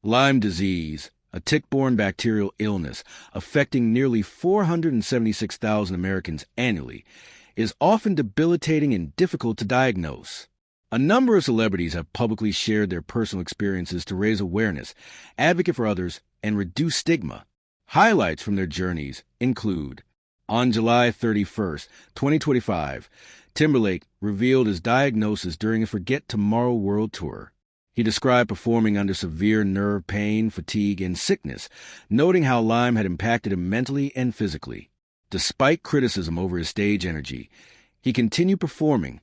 Lyme disease, a tick-borne bacterial illness affecting nearly 476,000 Americans annually, is often debilitating and difficult to diagnose. A number of celebrities have publicly shared their personal experiences to raise awareness, advocate for others, and reduce stigma. Highlights from their journeys include: on July 31st, 2025, Timberlake revealed his diagnosis during a Forget Tomorrow World Tour. He described performing under severe nerve pain, fatigue, and sickness, noting how Lyme had impacted him mentally and physically. Despite criticism over his stage energy, he continued performing,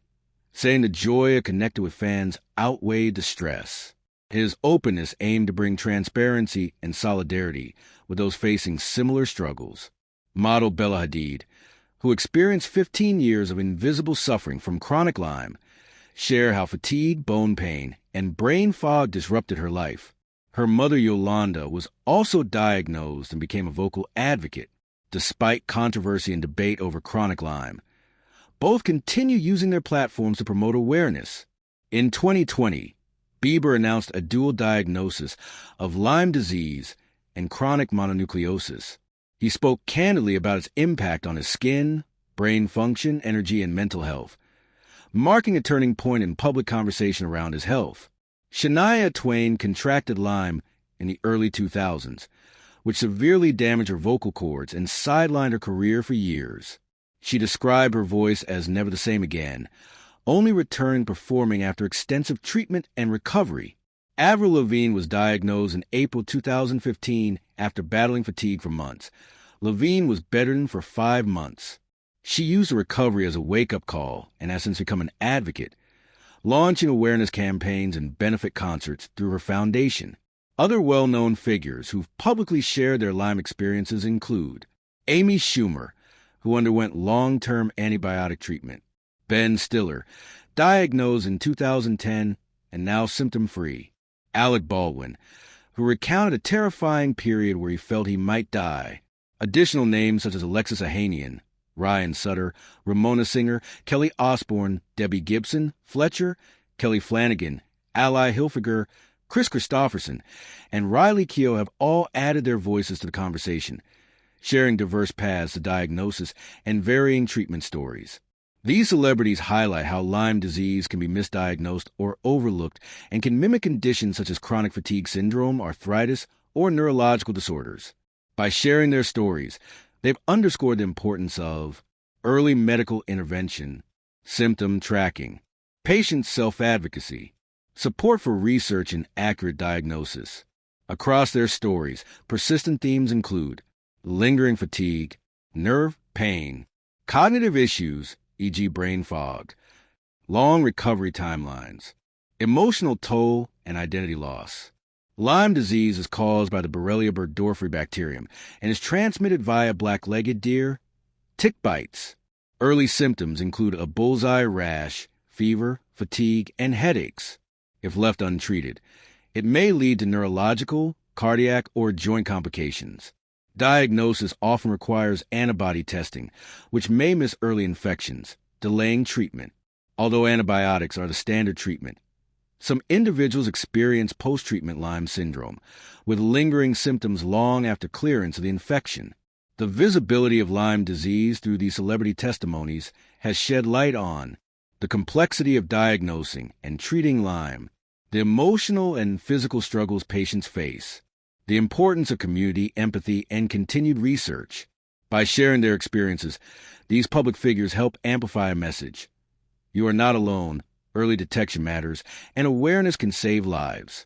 saying the joy of connecting with fans outweighed the stress. His openness aimed to bring transparency and solidarity with those facing similar struggles. Model Bella Hadid, who experienced 15 years of invisible suffering from chronic Lyme, shared how fatigue, bone pain, and brain fog disrupted her life. Her mother Yolanda was also diagnosed and became a vocal advocate, despite controversy and debate over chronic Lyme. Both continue using their platforms to promote awareness. In 2020, Bieber announced a dual diagnosis of Lyme disease and chronic mononucleosis. He spoke candidly about its impact on his skin, brain function, energy, and mental health, marking a turning point in public conversation around his health. Shania Twain contracted Lyme in the early 2000s, which severely damaged her vocal cords and sidelined her career for years. She described her voice as never the same again, only returning performing after extensive treatment and recovery. Avril Lavigne was diagnosed in April 2015 after battling fatigue for months. Lavigne was bedridden for 5 months. She used the recovery as a wake-up call and has since become an advocate, launching awareness campaigns and benefit concerts through her foundation. Other well-known figures who've publicly shared their Lyme experiences include Amy Schumer, who underwent long-term antibiotic treatment; Ben Stiller, diagnosed in 2010 and now symptom-free; Alec Baldwin, who recounted a terrifying period where he felt he might die. Additional names such as Alexis Ohanian, Ryan Sutter, Ramona Singer, Kelly Osbourne, Debbie Gibson, Fletcher, Kelly Flanagan, Ally Hilfiger, Chris Christopherson, and Riley Keough have all added their voices to the conversation, sharing diverse paths to diagnosis and varying treatment stories. These celebrities highlight how Lyme disease can be misdiagnosed or overlooked and can mimic conditions such as chronic fatigue syndrome, arthritis, or neurological disorders. By sharing their stories, they've underscored the importance of early medical intervention, symptom tracking, patient self-advocacy, support for research and accurate diagnosis. Across their stories, persistent themes include lingering fatigue, nerve pain, cognitive issues, e.g. brain fog, long recovery timelines, emotional toll, and identity loss. Lyme disease is caused by the Borrelia burgdorferi bacterium and is transmitted via black-legged deer, tick bites. Early symptoms include a bullseye rash, fever, fatigue, and headaches. If left untreated, it may lead to neurological, cardiac, or joint complications. Diagnosis often requires antibody testing, which may miss early infections, delaying treatment. Although antibiotics are the standard treatment, some individuals experience post-treatment Lyme syndrome, with lingering symptoms long after clearance of the infection. The visibility of Lyme disease through these celebrity testimonies has shed light on the complexity of diagnosing and treating Lyme, the emotional and physical struggles patients face, the importance of community, empathy, and continued research. By sharing their experiences, these public figures help amplify a message: you are not alone, early detection matters, and awareness can save lives.